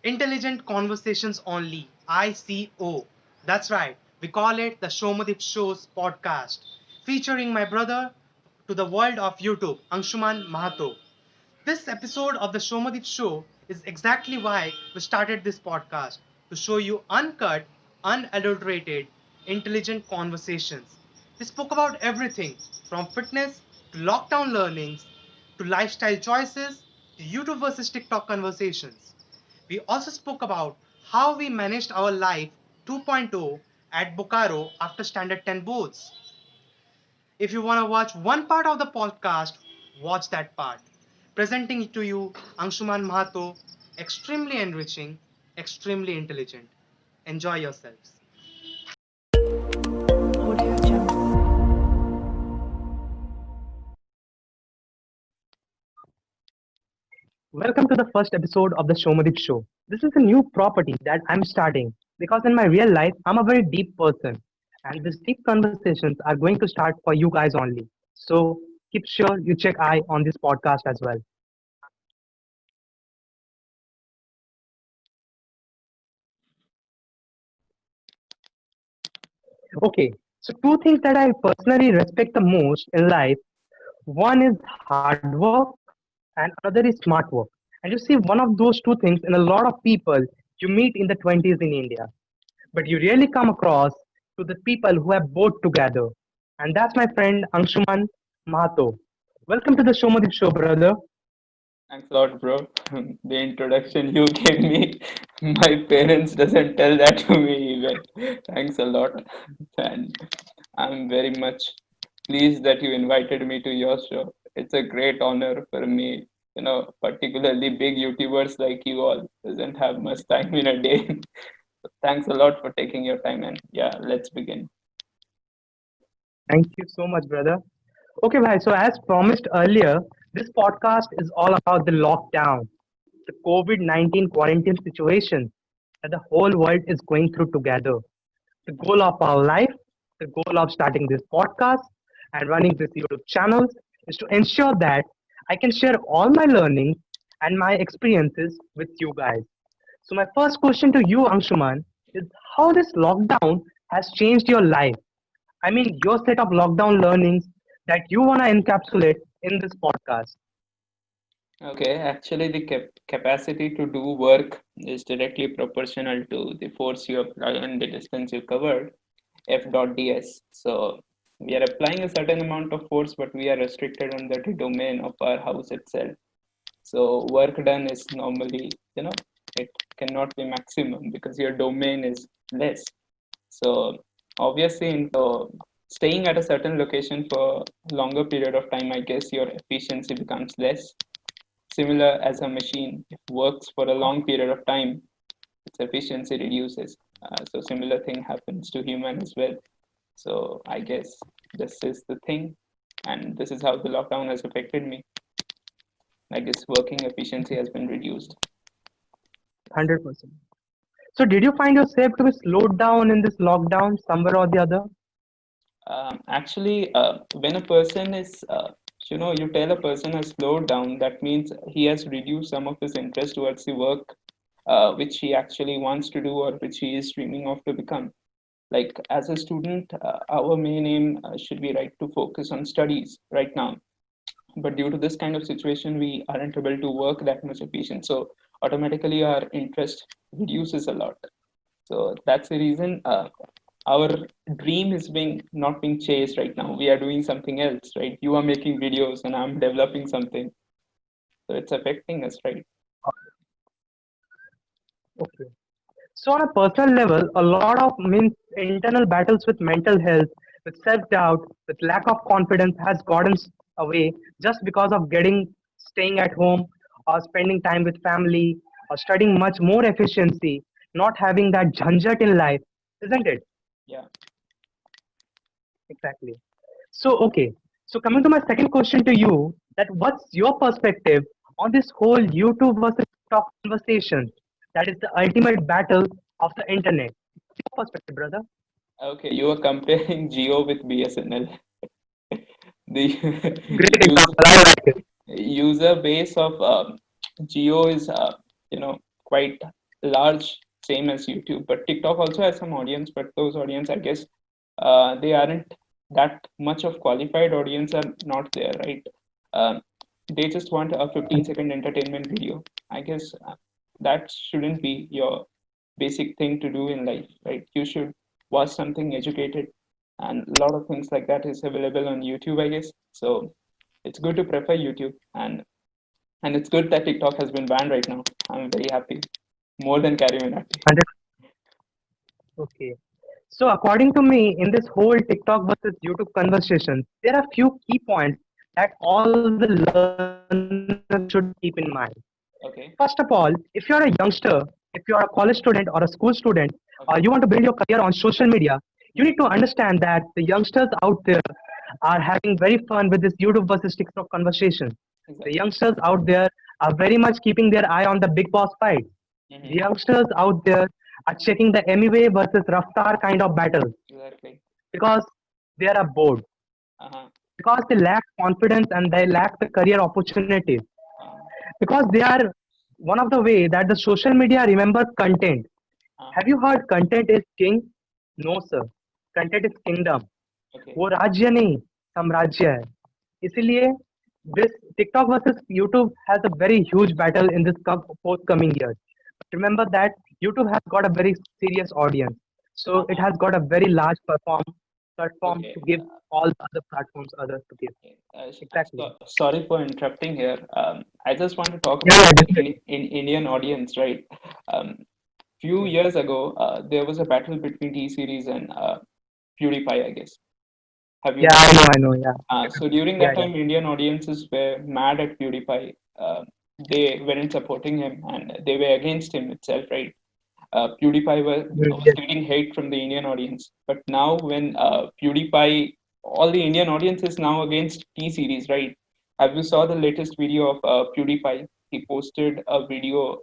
Intelligent Conversations Only, ICO. That's right, we call it the Shomadip Shows podcast, featuring my brother to the world of YouTube, Anshuman Mahato. This episode of the Shomadip Show is exactly why we started this podcast to show you uncut, unadulterated, intelligent conversations. We spoke about everything from fitness to lockdown learnings to lifestyle choices to YouTube versus TikTok conversations. We also spoke about how we managed our life 2.0 at Bokaro after Standard 10 boards. If you want to watch one part of the podcast, watch that part. Presenting it to you, Anshuman Mahato, extremely enriching, extremely intelligent. Enjoy yourselves. Audio Jungle. Welcome to the first episode of the Shomadip Show. This is a new property that I'm starting because in my real life, I'm a very deep person. And these deep conversations are going to start for you guys only. So keep sure you check eye on this podcast as well. Okay, so two things that I personally respect the most in life. One is hard work and another is smart work. And you see one of those two things in a lot of people you meet in the 20s in India. But you rarely come across to the people who have both together. And that's my friend Anshuman Mahato. Welcome to the Shomadip Show, brother. Thanks a lot, bro. The introduction you gave me, my parents doesn't tell that to me even. Thanks a lot. And I'm very much pleased that you invited me to your show. It's a great honor for me. Particularly big YouTubers like you all doesn't have much time in a day. So thanks a lot for taking your time and yeah, let's begin. Thank you so much, brother. Okay, bhai. So as promised earlier, this podcast is all about the lockdown, the COVID-19 quarantine situation that the whole world is going through together. The goal of our life, the goal of starting this podcast and running this YouTube channel is to ensure that I can share all my learnings and my experiences with you guys. So my first question to you, Anshuman, is how this lockdown has changed your life. I mean, your set of lockdown learnings that you want to encapsulate in this podcast. Okay, actually, the capacity to do work is directly proportional to the force you apply and the distance you cover, F dot ds. So we are applying a certain amount of force, but we are restricted under the domain of our house itself. So work done is normally, it cannot be maximum because your domain is less. So obviously, staying at a certain location for longer period of time, I guess your efficiency becomes less. Similar as a machine, if works for a long period of time, its efficiency reduces. So similar thing happens to human as well. So I guess this is the thing, and this is how the lockdown has affected me. I guess working efficiency has been reduced. 100%. So did you find yourself to be slowed down in this lockdown somewhere or the other? Actually, when a person is, you tell a person has slowed down, that means he has reduced some of his interest towards the work which he actually wants to do or which he is dreaming of to become. Like as a student, our main aim should be right to focus on studies right now. But due to this kind of situation, we aren't able to work that much efficient. So automatically our interest reduces a lot. So that's the reason our dream is being not being chased right now. We are doing something else, right? You are making videos and I'm developing something. So it's affecting us, right? Okay. So on a personal level, a lot of means internal battles with mental health, with self-doubt, with lack of confidence has gotten away just because of getting staying at home or spending time with family or studying much more efficiency, not having that jhanjat in life, isn't it? Yeah. Exactly. So okay. So coming to my second question to you, that what's your perspective on this whole YouTube versus TikTok conversation? That is the ultimate battle of the internet. Your perspective, brother. Okay, you are comparing Geo with BSNL. The Great use, example. I like it. user base of Geo is, you know, quite large, same as YouTube. But TikTok also has some audience, but those audience, I guess, they aren't that much of qualified audience are not there, right? Um, they just want a 15-second entertainment video. I guess that shouldn't be your basic thing to do in life, right? You should watch something educated, and a lot of things like that is available on YouTube, I guess. So it's good to prefer YouTube, and it's good that TikTok has been banned right now. I'm very happy, more than Carry Minati. 100. Okay. So according to me, in this whole TikTok versus YouTube conversation, there are few key points that all the learners should keep in mind. First of all, if Okay, you're a youngster, if you're a college student or a school student, or you want to build your okay, career on social media, you need to mhm, understand that the youngsters out there are having very fun with this YouTube versus TikTok conversation. The exactly. youngsters out there are very much keeping their eye on the big boss fight. The Hmm. youngsters out there are checking the Emiway versus Raftar kind of battle Exactly. because they are bored, Uh-huh. because they lack confidence and they lack the career opportunities, Uh, because they are one of the way that the social media remembers content. uh-huh. Have you heard content is king? No sir, content is kingdom. Okay. वो राज्य नहीं, साम्राज्य है. इसीलिए this TikTok versus YouTube has a very huge battle in this forthcoming years. Remember that YouTube has got a very serious audience, so it Uh-huh. has got a very large platform Okay. to give all the other platforms others to give. Okay. Exactly. Sorry for interrupting here. I just want to talk Yeah, about yeah, the definitely. Indian audience, right? Um, few Yeah, years ago, there was a battle between T Series and PewDiePie, I guess. Have you yeah, heard? I know, yeah, So during yeah, that yeah. time, Indian audiences were mad at PewDiePie. They weren't supporting him, and they were against him itself, right? PewDiePie was Yes, getting hate from the Indian audience. But now, when PewDiePie, all the Indian audience is now against T Series, right? Have you saw the latest video of PewDiePie? He posted a video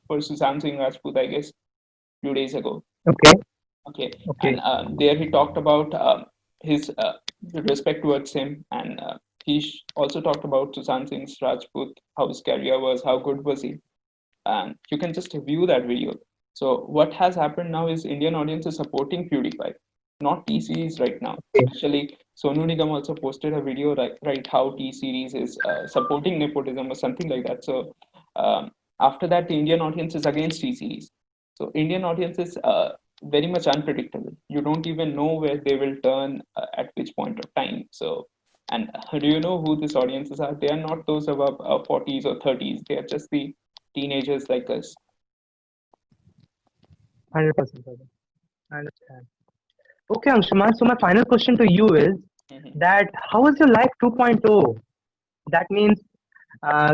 for Sushant Singh Rajput, I guess, few days ago. okay, Okay, okay, and there he talked about his respect towards him, and he also talked about Sushant Singh Rajput, how his career was, how good was he, and you can just view that video. So what has happened now is Indian audience is supporting PewDiePie, not T Series right now. okay. Especially Sonu Nigam also posted a video right how T Series is supporting nepotism or something like that. So after that, the Indian audience is against T Series. So Indian audience is very much unpredictable. You don't even know where they will turn at which point of time. So and do you know who these audiences are? They are not those above 40s or 30s. They are just the teenagers like us. 100%, brother. I understand. Okay, Anshuman. So my final question to you is Mhm. that how was your life 2.0? That means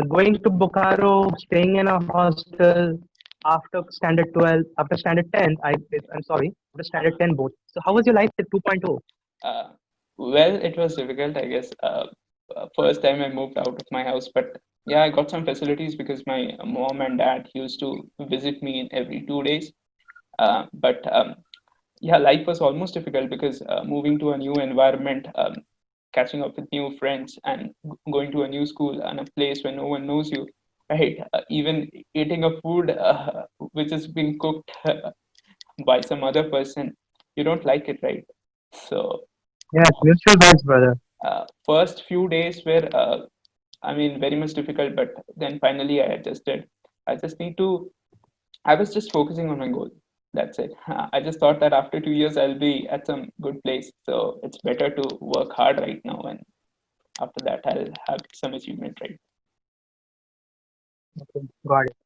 going to Bokaro, staying in a hostel after standard 12, after standard 10. I'm sorry, after standard Uh-huh. 10 both. So how was Mhm. your life at 2.0? Uh, well, it was difficult, I guess. First time I moved out of my house, but yeah, I got some facilities because my mom and dad used to visit me in every 2 days. But yeah, life was almost difficult because moving to a new environment, catching up with new friends, and going to a new school and a place where no one knows you, right? Even eating a food which is being cooked by some other person, you don't like it, right? So Yes, mutual vibes, brother. first few days were, I mean, very much difficult, but then finally I adjusted. I just need to I was just focusing on my goal. That's it. I just thought that after 2 years I'll be at some good place. So it's better to work hard right now, and after that I'll have some achievement, right? Okay, got it.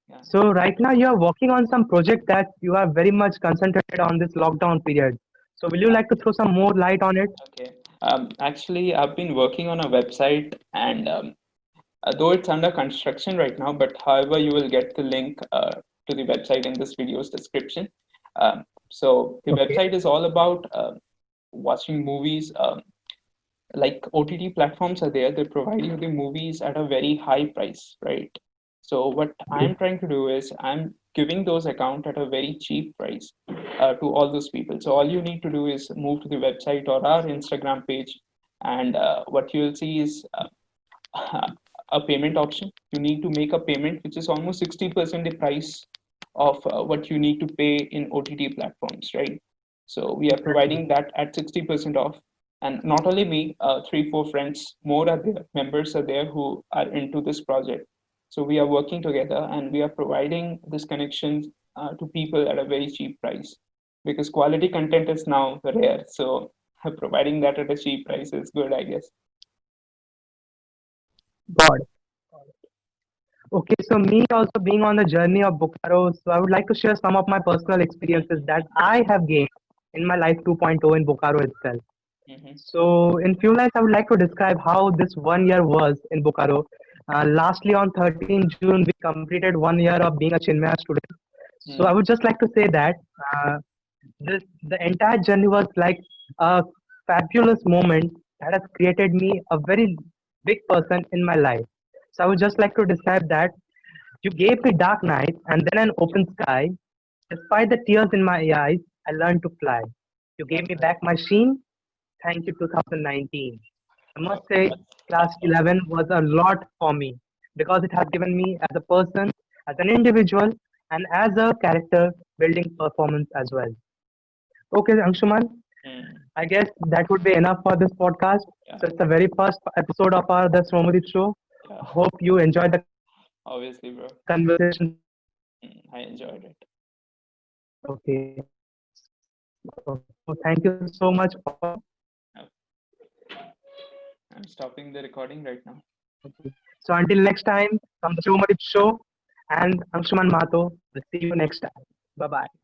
Yeah. So right now you are working on some project that you are very much concentrated on this lockdown period. So will you Uh, like to throw some more light on it? okay. Actually, I've been working on a website, and though it's under construction right now, but however, you will get the link to the website in this video's description. So the Okay. website is all about watching movies. Like OTT platforms are there, they provide you the movies at a very high price, right? So what I'm trying to do is I'm giving those account at a very cheap price to all those people. So all you need to do is move to the website or our Instagram page, and what you'll see is a payment option. You need to make a payment which is almost 60% the price of what you need to pay in OTT platforms, right? So we are Exactly. providing that at 60% off. And not only me, three, four friends more are there, members are there who are into this project. So we are working together and we are providing this connection to people at a very cheap price because quality content is now rare. So providing that at a cheap price is good, I guess. God. Okay, so me also being on the journey of Bokaro, so I would like to share some of my personal experiences that I have gained in my life 2.0 in Bokaro itself. Mm-hmm. So, in few lines, I would like to describe how this 1 year was in Bokaro. Lastly, on 13 June, we completed 1 year of being a Chinmaya student. So, I would just like to say that uh, the entire journey was like a fabulous moment that has created me a very big person in my life. So, I would just like to describe that you gave me dark nights and then an open sky. Despite the tears in my eyes, I learned to fly. You gave me back my sheen. Thank you, 2019. I must say, class 11 was a lot for me because it has given me as a person, as an individual, and as a character building performance as well. Okay, Anshuman, Mm, I guess that would be enough for this podcast. yeah, So it's the very first episode of our The Sromadip Show. yeah, Hope you enjoyed the conversation so obviously, far. bro. I enjoyed it. Okay. So thank you so much for. Uh, I'm stopping the recording right now. Okay. So until next time, from the Sromadip Show and Anshuman Mato, we'll see you next time. Bye bye.